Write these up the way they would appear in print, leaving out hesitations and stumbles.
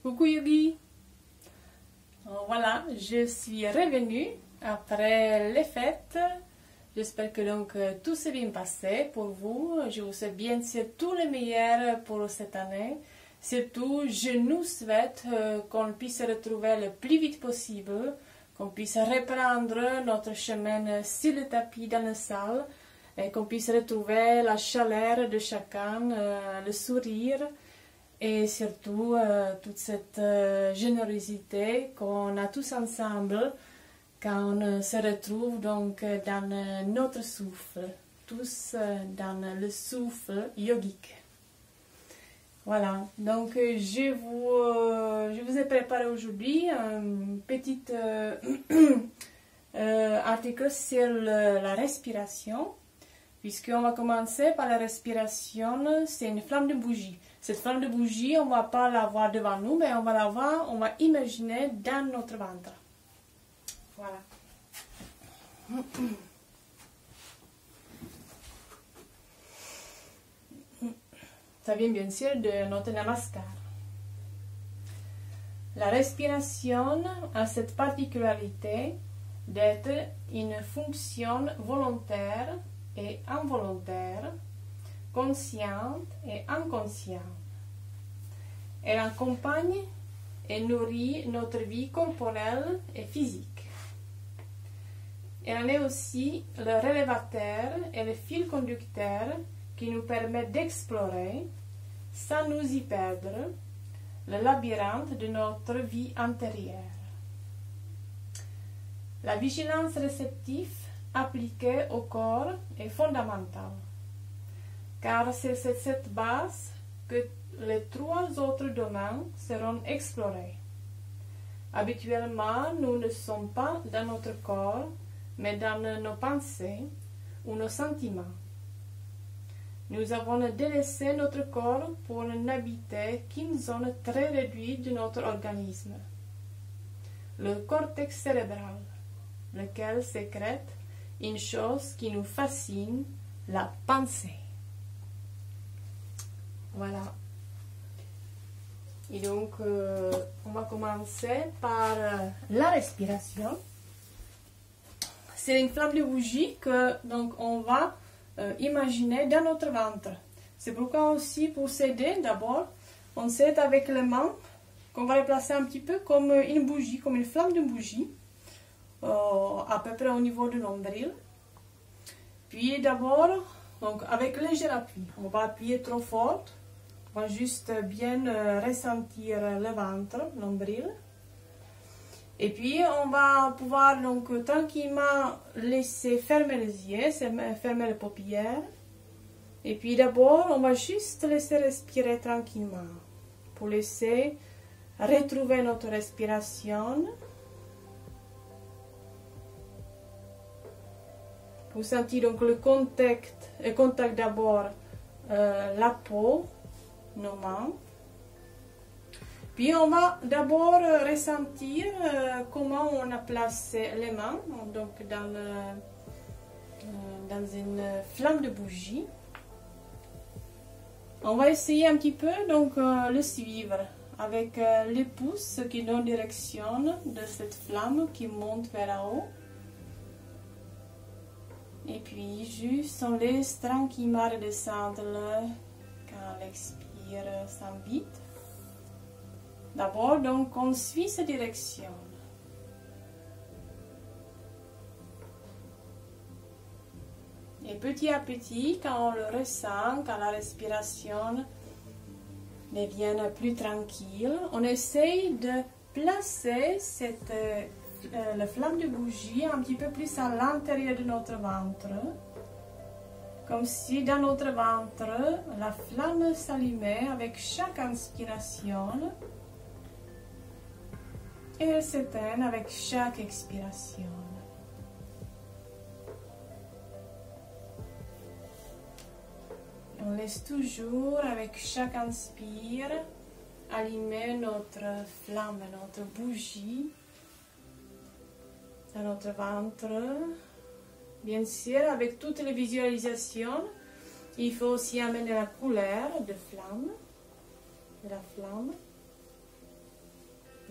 Coucou Yugi. Voilà, je suis revenue après les fêtes. J'espère que donc tout s'est bien passé pour vous. Je vous souhaite bien sûr tout le meilleur pour cette année. Surtout, je nous souhaite qu'on puisse se retrouver le plus vite possible, qu'on puisse reprendre notre chemin sur le tapis dans la salle et qu'on puisse retrouver la chaleur de chacun, le sourire et surtout toute cette générosité qu'on a tous ensemble quand on se retrouve donc dans notre souffle, tous dans le souffle yogique. Voilà, donc je vous ai préparé aujourd'hui un petit article sur la respiration, puisqu'on va commencer par la respiration. C'est une flamme de bougie. Cette flamme de bougie, on ne va pas la voir devant nous, mais on va imaginer dans notre ventre. Voilà. Ça vient bien sûr de notre namaskar. La respiration a cette particularité d'être une fonction volontaire et involontaire, consciente et inconsciente. Elle accompagne et nourrit notre vie corporelle et physique. Elle est aussi le révélateur et le fil conducteur qui nous permet d'explorer, sans nous y perdre, le labyrinthe de notre vie intérieure. La vigilance réceptive appliquée au corps est fondamentale, car c'est sur cette base que les trois autres domaines seront explorés. Habituellement, nous ne sommes pas dans notre corps, mais dans nos pensées ou nos sentiments. Nous avons délaissé notre corps pour n'habiter qu'une zone très réduite de notre organisme, le cortex cérébral, lequel sécrète une chose qui nous fascine, la pensée. Voilà. Et donc, on va commencer par la respiration. C'est une flamme de bougie que donc on va imaginer dans notre ventre. C'est pourquoi aussi, pour s'aider, d'abord, on s'aide avec les mains, qu'on va les placer un petit peu comme une bougie, comme une flamme de bougie, à peu près au niveau du nombril. Puis d'abord, donc avec léger appui, on va appuyer trop fort, on va juste bien ressentir le ventre, nombril. Et puis, on va pouvoir donc tranquillement laisser fermer les yeux, fermer les paupières. Et puis d'abord, on va juste laisser respirer tranquillement pour laisser retrouver notre respiration. Vous sentez donc le contact d'abord la peau, nos mains. Puis on va d'abord ressentir comment on a placé les mains donc dans une flamme de bougie. On va essayer un petit peu donc le suivre avec les pouces qui donnent direction de cette flamme qui monte vers en haut. Et puis juste on laisse tranquillement redescendre quand on expire sans vite. D'abord, donc, on suit cette direction. Et petit à petit, quand on le ressent, quand la respiration devient plus tranquille, on essaye de placer la flamme de bougie un petit peu plus à l'intérieur de notre ventre. Comme si dans notre ventre, la flamme s'allumait avec chaque inspiration. Et elle s'éteint avec chaque expiration. On laisse toujours, avec chaque inspire, allumer notre flamme, notre bougie dans notre ventre. Bien sûr, avec toutes les visualisations, il faut aussi amener la couleur de la flamme.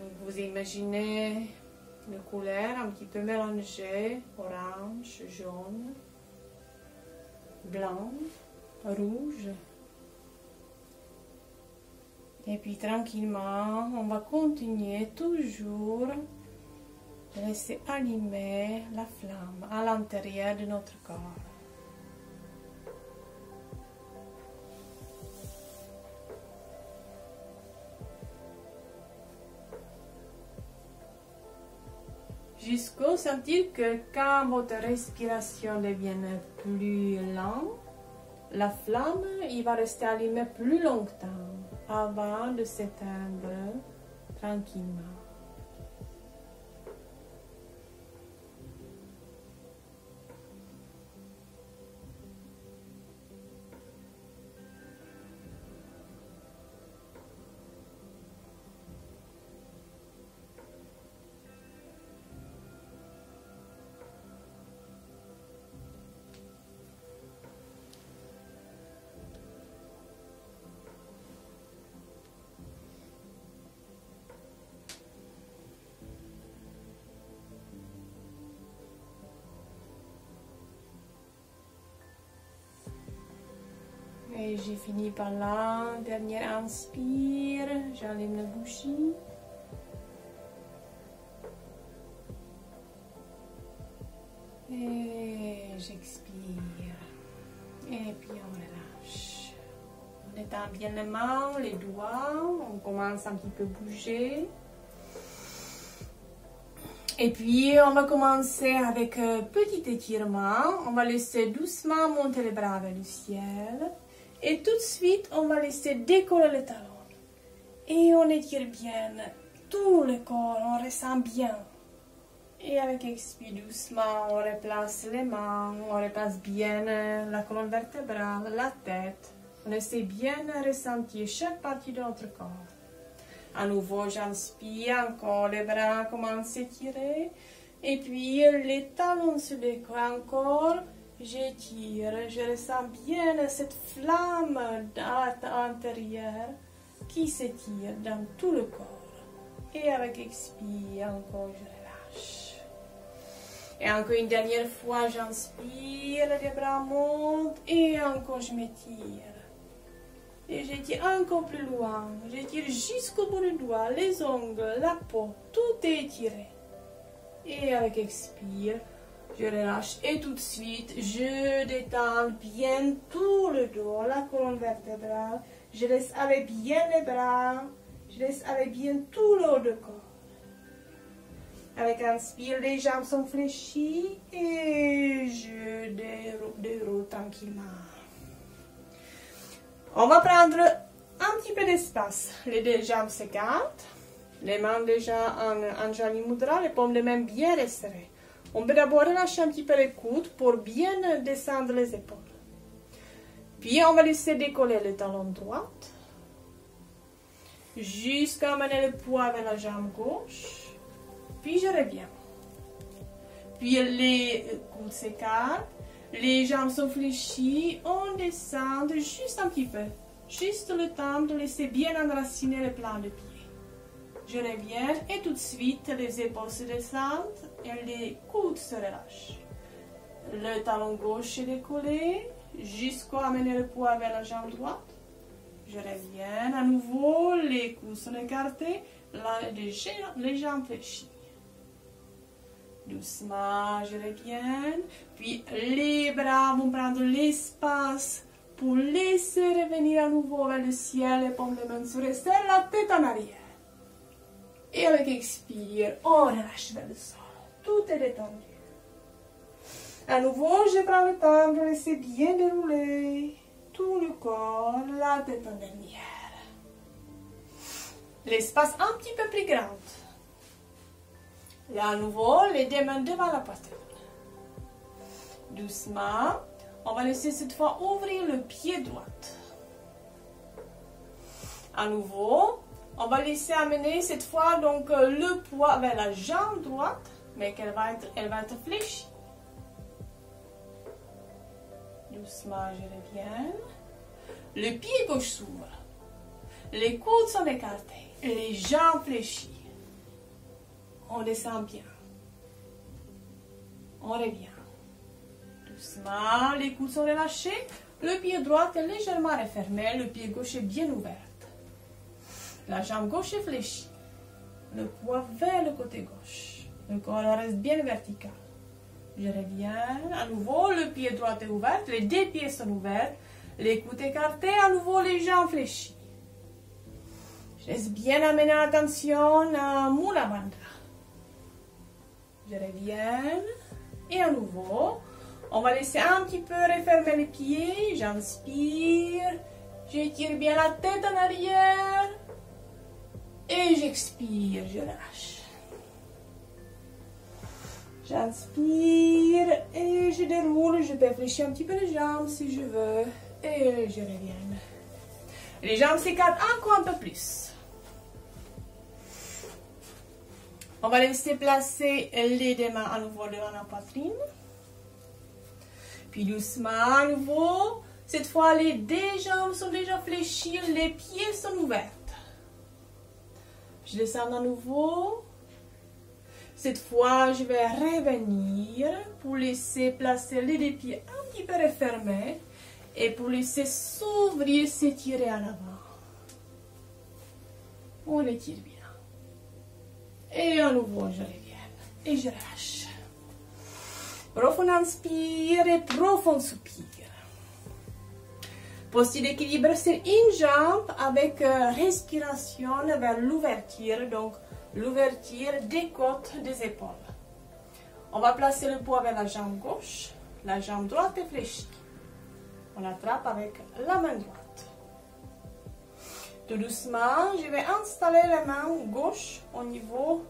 Donc vous imaginez les couleurs un petit peu mélangées, orange, jaune, blanc, rouge. Et puis tranquillement, on va continuer toujours de laisser allumer la flamme à l'intérieur de notre corps. Jusqu'au sentir que quand votre respiration devient plus lente, la flamme il va rester allumée plus longtemps avant de s'éteindre tranquillement. Et j'ai fini par là. Dernière inspire, j'allume la bougie. Et j'expire. Et puis on relâche. On étend bien les mains, les doigts. On commence un petit peu à bouger. Et puis on va commencer avec un petit étirement. On va laisser doucement monter les bras vers le ciel. Et tout de suite, on va laisser décoller les talons. Et on étire bien tout le corps, on ressent bien. Et avec expire doucement, on replace les mains, on replace bien la colonne vertébrale, la tête. On essaie bien de ressentir chaque partie de notre corps. À nouveau, j'inspire, encore les bras commencent à s'étirer. Et puis, les talons se décollent encore. J'étire, je ressens bien cette flamme à l'intérieur qui s'étire dans tout le corps. Et avec expire, encore je relâche. Et encore une dernière fois, j'inspire, les bras montent et encore je m'étire. Et j'étire encore plus loin, j'étire jusqu'au bout du doigt, les ongles, la peau, tout est étiré. Et avec expire, je relâche et tout de suite, je détends bien tout le dos, la colonne vertébrale. Je laisse aller bien les bras, je laisse aller bien tout le haut du corps. Avec inspire, les jambes sont fléchies et je déroule tranquillement. On va prendre un petit peu d'espace. Les deux jambes s'écartent, les mains déjà en Anjali Mudra, les paumes de main bien resserrées. On peut d'abord relâcher un petit peu les coudes pour bien descendre les épaules. Puis on va laisser décoller le talon droit. Jusqu'à amener le poids vers la jambe gauche. Puis je reviens. Puis les coudes s'écartent. Les jambes sont fléchies. On descend juste un petit peu. Juste le temps de laisser bien enraciner le plan de pied. Je reviens et tout de suite les épaules se descendent et les coudes se relâchent. Le talon gauche est décollé jusqu'à amener le poids vers la jambe droite. Je reviens à nouveau, les coudes sont écartés, les jambes fléchies. Doucement, je reviens. Puis les bras vont prendre l'espace pour laisser revenir à nouveau vers le ciel, les paumes de main se resserrent, la tête en arrière. Et avec expire, on relâche vers le sol. Tout est détendu. À nouveau, je prends le temps de laisser bien dérouler tout le corps, la tête en dernière. L'espace un petit peu plus grand. Là, à nouveau, les deux mains devant la poitrine. Doucement, on va laisser cette fois ouvrir le pied droit. À nouveau, on va laisser amener cette fois donc le poids vers la jambe droite, mais elle va être fléchie. Doucement, je reviens. Le pied gauche s'ouvre. Les coudes sont écartés. Les jambes fléchies. On descend bien. On revient. Doucement, les coudes sont relâchés. Le pied droit est légèrement refermé. Le pied gauche est bien ouvert. La jambe gauche est fléchie. Le poids vers le côté gauche. Le corps reste bien vertical. Je reviens. À nouveau, le pied droit est ouvert. Les deux pieds sont ouverts. Les coudes écartés. À nouveau, les jambes fléchies. Je laisse bien amener l'attention à Mula Bandha. Je reviens. Et à nouveau, on va laisser un petit peu refermer les pieds. J'inspire. J'étire bien la tête en arrière. Et j'expire, je lâche. J'inspire et je déroule. Je peux fléchir un petit peu les jambes si je veux. Et je reviens. Les jambes s'écartent encore un peu plus. On va laisser placer les deux mains à nouveau devant la poitrine. Puis doucement à nouveau. Cette fois, les deux jambes sont déjà fléchies. Les pieds sont ouverts. Je descends à nouveau. Cette fois, je vais revenir pour laisser placer les deux pieds un petit peu refermés et pour laisser s'ouvrir, s'étirer en avant. On étire bien. Et à nouveau, je reviens et je relâche. Profond inspire et profond soupir. Posture d'équilibre sur une jambe avec respiration vers l'ouverture, donc l'ouverture des côtes des épaules. On va placer le poids vers la jambe gauche, la jambe droite est fléchie. On attrape avec la main droite. Tout doucement, je vais installer la main gauche au niveau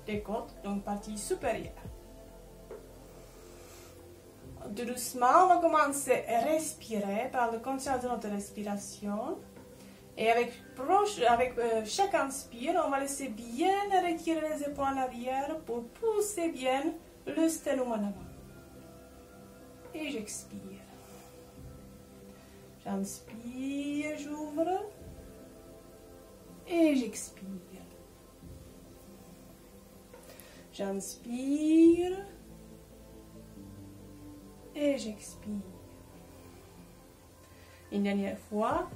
des côtes, donc partie supérieure. Tout doucement, on va commencer à respirer, prendre conscience de notre respiration. Et avec chaque inspire, on va laisser bien retirer les épaules en arrière pour pousser bien le sternum en avant. Et j'expire. J'inspire, j'ouvre. Et j'expire. J'inspire. Et j'expire. Une dernière fois.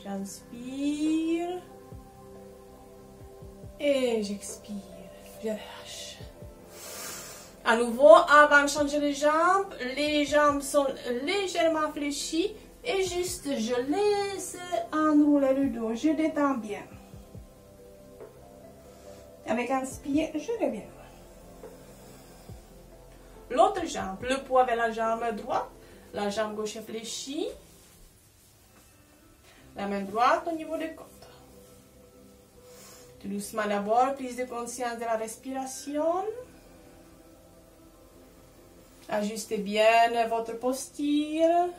J'inspire. Et j'expire. Je relâche. À nouveau, avant de changer les jambes sont légèrement fléchies. Et juste, je laisse enrouler le dos. Je détends bien. Avec inspire, je reviens. L'autre jambe, le poids vers la jambe droite. La jambe gauche est fléchie. La main droite au niveau des côtes. Tout doucement d'abord, prise de conscience de la respiration. Ajustez bien votre posture.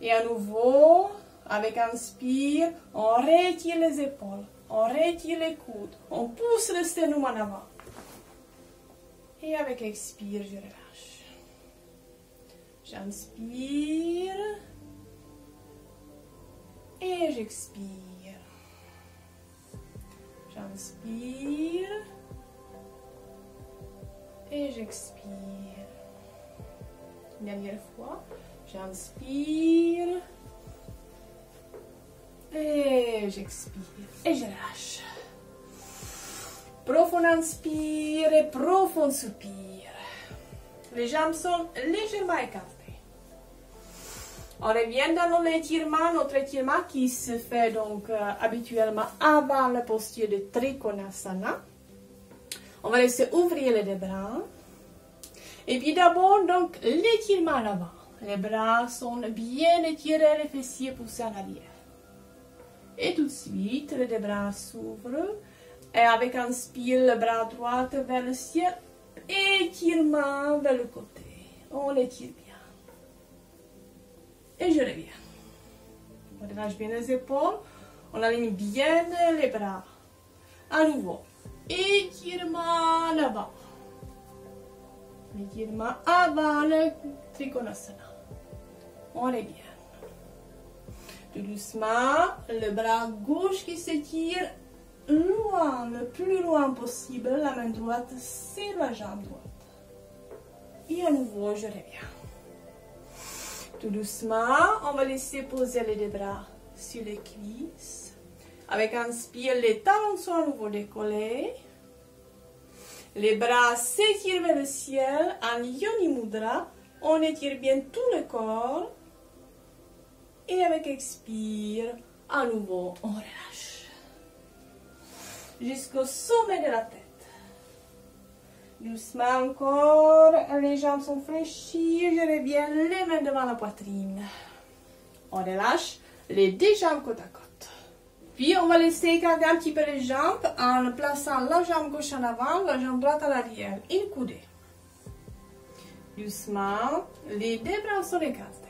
Et à nouveau, avec inspire, on retire les épaules, on retire les coudes, on pousse le sternum en avant. Et avec expire, je relâche. J'inspire. Et j'expire. J'inspire. Et j'expire. Une dernière fois. J'inspire. Et j'expire. Et je lâche. Profond inspire et profond soupir. Les jambes sont légèrement écartées. On revient dans notre étirement qui se fait donc habituellement avant la posture de Trikonasana. On va laisser ouvrir les deux bras. Et puis d'abord, donc, l'étirement en avant. Les bras sont bien étirés, les fessiers poussés en arrière. Et tout de suite, les deux bras s'ouvrent. Et avec inspire, le bras droit vers le ciel. Étirement vers le côté. On l'étire bien. Et je reviens. On relâche bien les épaules. On aligne bien les bras. À nouveau. Étirement en avant. L'étirement avant le Trikonasana. On revient. Tout doucement, le bras gauche qui s'étire loin le plus loin possible, la main droite sur la jambe droite. Et à nouveau, je reviens. Tout doucement, on va laisser poser les deux bras sur les cuisses. Avec un inspire, les talons sont à nouveau décollés. Les bras s'étirent vers le ciel en Yoni Mudra. On étire bien tout le corps. Et avec expire, à nouveau, on relâche. Jusqu'au sommet de la tête. Doucement encore, les jambes sont fléchies, je reviens les mains devant la poitrine. On relâche les deux jambes côte à côte. Puis on va laisser écarter un petit peu les jambes en plaçant la jambe gauche en avant, la jambe droite à l'arrière, une coudée. Doucement, les deux bras sont écartés.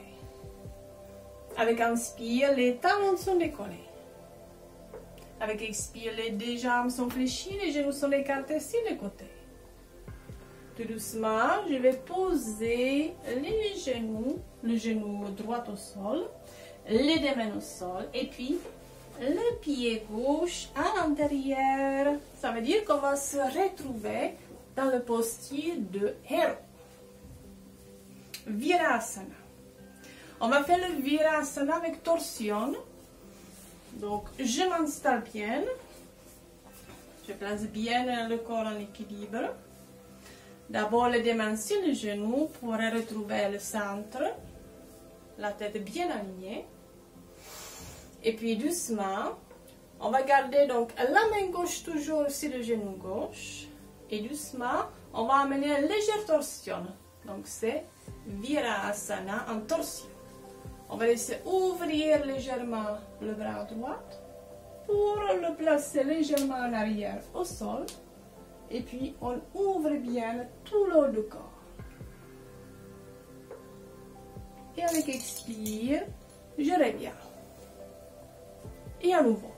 Avec inspire, les talons sont décollés. Avec expire, les deux jambes sont fléchies, les genoux sont écartés sur les côtés. Tout doucement, je vais poser les genoux, le genou droit au sol, les deux mains au sol, et puis le pied gauche à l'intérieur. Ça veut dire qu'on va se retrouver dans le posture de héros. Virasana. On va faire le Virasana avec torsion. Donc, je m'installe bien. Je place bien le corps en équilibre. D'abord, les deux mains sur les genoux pour retrouver le centre. La tête bien alignée. Et puis, doucement, on va garder donc la main gauche toujours sur le genou gauche. Et doucement, on va amener une légère torsion. Donc, c'est Virasana en torsion. On va laisser ouvrir légèrement le bras droit pour le placer légèrement en arrière au sol. Et puis, on ouvre bien tout le haut du corps. Et avec expire, je reviens. Et à nouveau,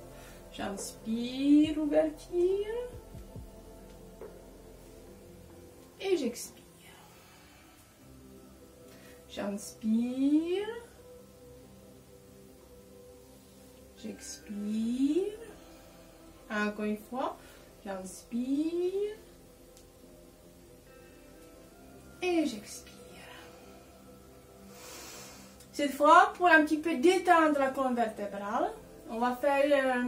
j'inspire, ouverture. Et j'expire. J'inspire. J'expire. Encore une fois. J'inspire. Et j'expire. Cette fois, pour un petit peu détendre la colonne vertébrale, on va faire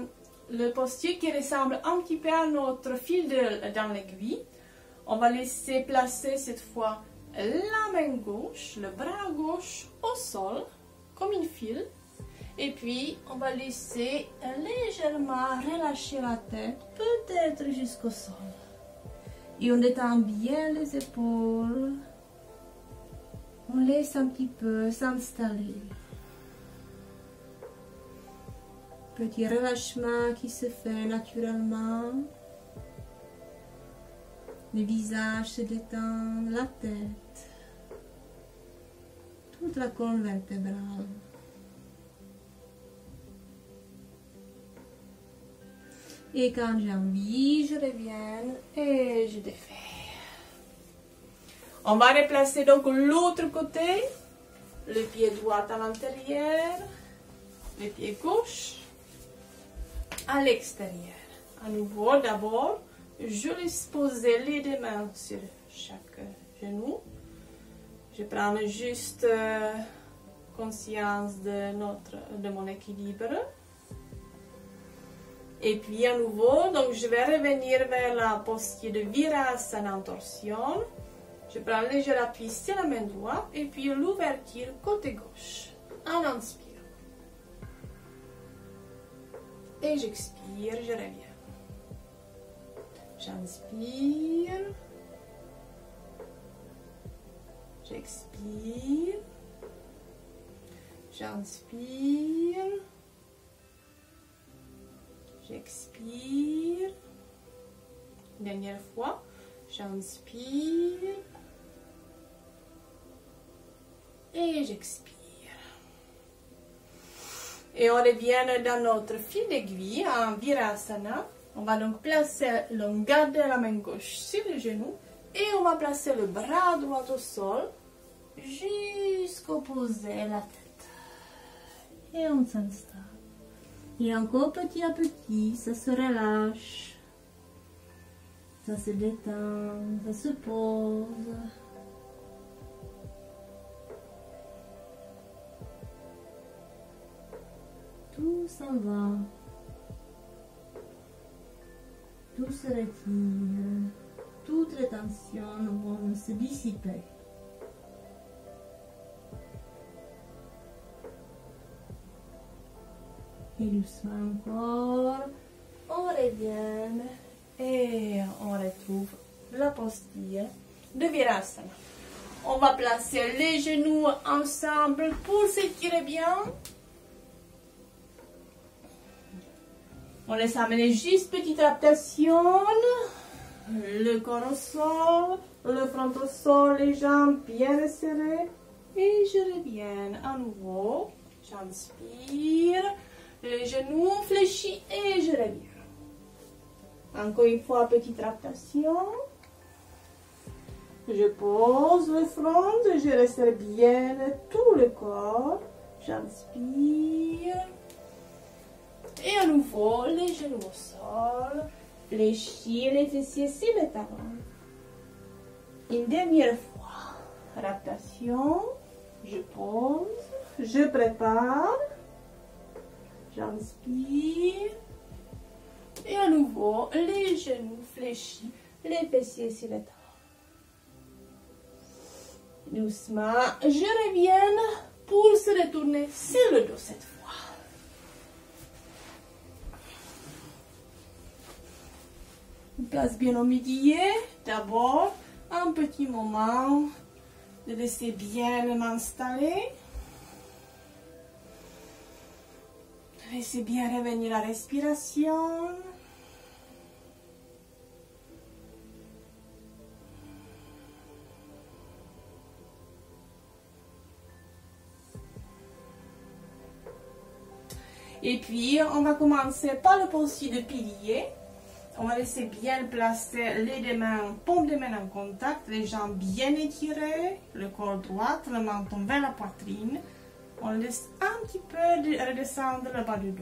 le posture qui ressemble un petit peu à notre fil dans l'aiguille. On va laisser placer cette fois la main gauche, le bras gauche au sol, comme une file. Et puis, on va laisser légèrement relâcher la tête, peut-être jusqu'au sol. Et on détend bien les épaules. On laisse un petit peu s'installer. Petit relâchement qui se fait naturellement. Le visage se détend, la tête, toute la colonne vertébrale. Et quand j'ai envie, je reviens et je défais. On va replacer donc l'autre côté, le pied droit à l'intérieur, le pied gauche à l'extérieur. À nouveau, d'abord, je laisse poser les deux mains sur chaque genou. Je prends juste conscience de mon équilibre. Et puis à nouveau, donc je vais revenir vers la posture de Virasana en torsion. Je prends léger appui sur la main droite et puis l'ouverture côté gauche en inspirant. Et j'expire, je reviens. J'inspire. J'expire. J'inspire. J'expire. Dernière fois. J'inspire. Et j'expire. Et on revient dans notre fil d'aiguille en Virasana. On va donc garder la main gauche sur le genou et on va placer le bras droit au sol jusqu'au poser la tête. Et on s'installe. Et encore petit à petit, ça se relâche. ça se détend, ça se pose. Tout s'en va. Tout se retire. Toutes les tensions vont se dissiper. Et doucement encore, on revient et on retrouve la posture de Virasana. On va placer les genoux ensemble pour s'étirer bien. On laisse amener juste petite adaptation. Le corps au sol, le front au sol, les jambes bien resserrées. Et je reviens à nouveau. J'inspire. Les genoux fléchis et je reviens. Encore une fois, petite rotation. Je pose le front, je resserre bien tout le corps. J'inspire. Et à nouveau, les genoux au sol. Fléchis les fessiers sur le talon. Une dernière fois. Rotation. Je pose. Je prépare. J'inspire. Et à nouveau, les genoux fléchis, les fessiers sur le talon. Doucement, je reviens pour se retourner sur le dos cette fois. Place bien au milieu. D'abord, un petit moment de laisser bien m'installer. Laissez bien revenir la respiration. Et puis, on va commencer par le posture de pilier. On va laisser bien placer les deux mains, paumes de main en contact, les jambes bien étirées, le corps droit, le menton vers la poitrine. On laisse un petit peu redescendre le bas du dos.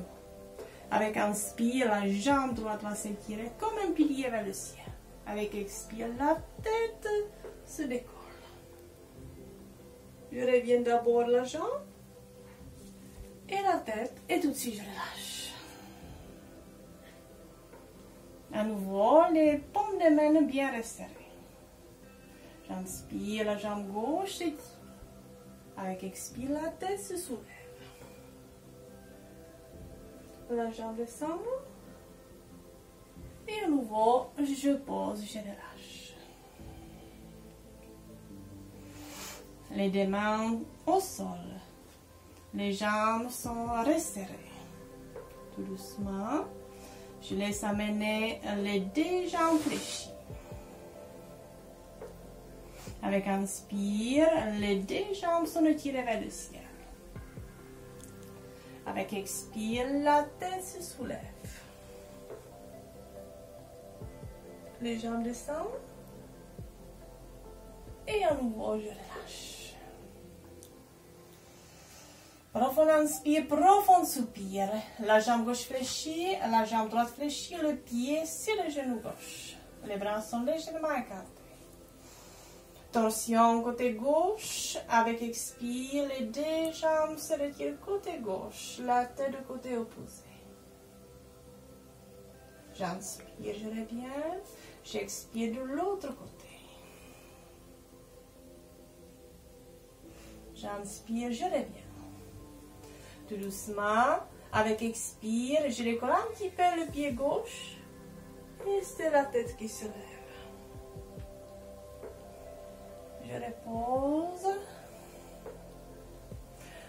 Avec inspire, la jambe droite va s'étirer comme un pilier vers le ciel. Avec expire, la tête se décolle. Je reviens d'abord la jambe et la tête et tout de suite je relâche. À nouveau, les paumes de main bien resserrées. J'inspire, la jambe gauche s'étire. Avec expire, la tête se soulève. La jambe descend. Et à nouveau, je pose, je relâche. Les deux mains au sol. Les jambes sont resserrées. Tout doucement, je laisse amener les deux jambes fléchies. Avec inspire, les deux jambes sont tirées vers le ciel. Avec expire, la tête se soulève. Les jambes descendent. Et à nouveau, je relâche. Profond inspire, profond soupir. La jambe gauche fléchie, la jambe droite fléchie, le pied sur le genou gauche. Les bras sont légèrement écartés. Torsion côté gauche, avec expire, les deux jambes se retirent côté gauche, la tête du côté opposé. J'inspire, je reviens, j'expire de l'autre côté. J'inspire, je reviens. Tout doucement, avec expire, je décolle un petit peu le pied gauche et c'est la tête qui se lève. Je repose.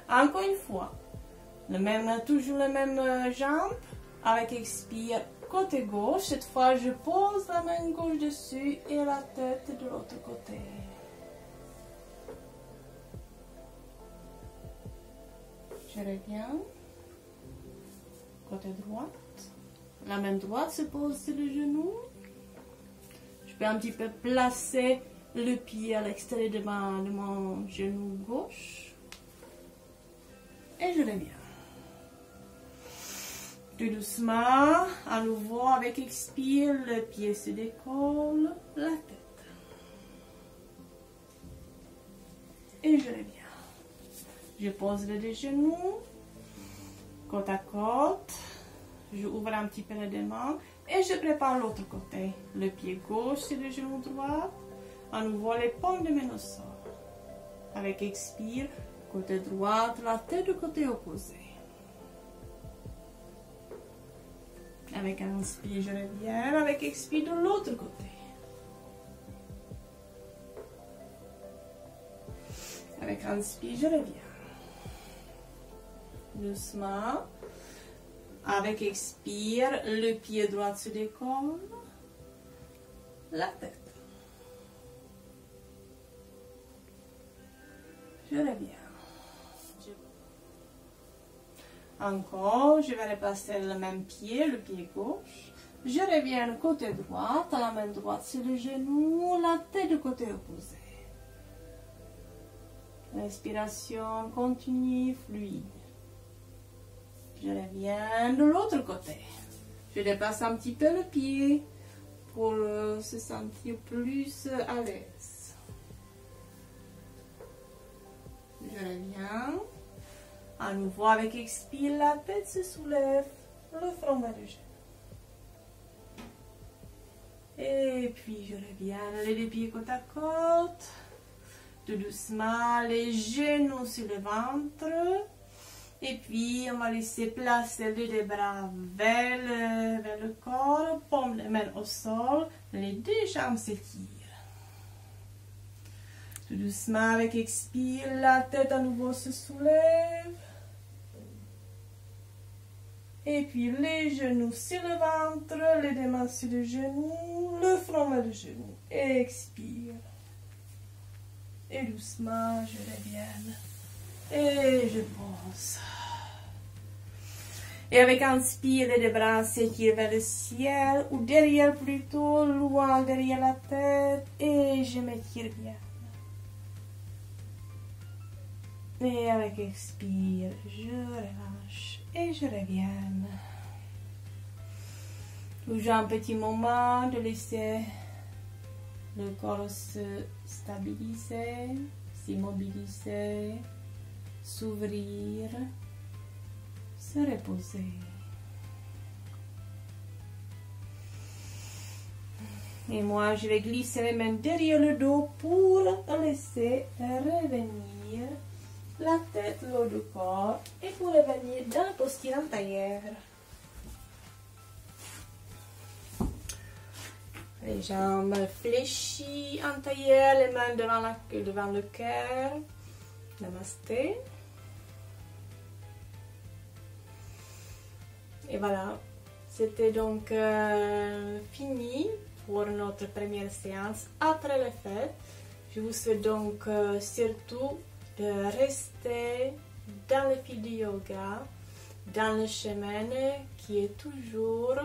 Encore une fois. Toujours la même jambe. Avec expire côté gauche. Cette fois, je pose la main gauche dessus et la tête de l'autre côté. Je reviens. Côté droite. La main droite se pose sur le genou. Je peux un petit peu placer le pied à l'extérieur de mon genou gauche. Et je reviens. Tout doucement, à nouveau avec expire, le pied se décolle, la tête. Et je reviens. Je pose les deux genoux, côte à côte. Je ouvre un petit peu les deux mains et je prépare l'autre côté. Le pied gauche sur le genou droit. À nouveau, les paumes de main au sol. Avec expire, côté droit, la tête du côté opposé. Avec inspire, je reviens. Avec expire de l'autre côté. Avec inspire, je reviens. Doucement. Avec expire, le pied droit se décolle. La tête. Je reviens. Encore, je vais replacer le même pied, le pied gauche. Je reviens côté droit, la main droite sur le genou, la tête du côté opposé. Respiration continue, fluide. Je reviens de l'autre côté. Je dépasse un petit peu le pied pour se sentir plus à l'aise. Je reviens. À nouveau avec expire, la tête se soulève, le front vers le genou. Et puis je reviens, les deux pieds côte à côte. Tout doucement, les genoux sur le ventre. Et puis on va laisser placer les deux bras vers le corps, paume les mains au sol, les deux jambes s'étirent. Tout doucement avec expire, la tête à nouveau se soulève. Et puis les genoux sur le ventre, les deux mains sur le genou, le front vers le genou. Expire. Et doucement, je reviens. Et je pose. Et avec inspire, les deux bras s'étirent vers le ciel, ou derrière plutôt, loin derrière la tête. Et je m'étire bien. Et avec expire, je relâche et je reviens. Toujours un petit moment de laisser le corps se stabiliser, s'immobiliser, s'ouvrir, se reposer. Et moi, je vais glisser les mains derrière le dos pour laisser revenir la tête, le haut du corps, et pour revenir dans la posture antérieure. Les jambes fléchies antérieures, les mains devant le cœur. Namasté. Et voilà, c'était donc fini pour notre première séance après les fêtes. Je vous souhaite donc surtout de rester dans le fil du yoga, dans le chemin qui est toujours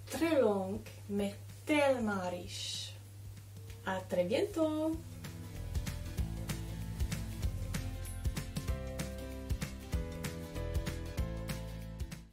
très long, mais tellement riche. À très bientôt!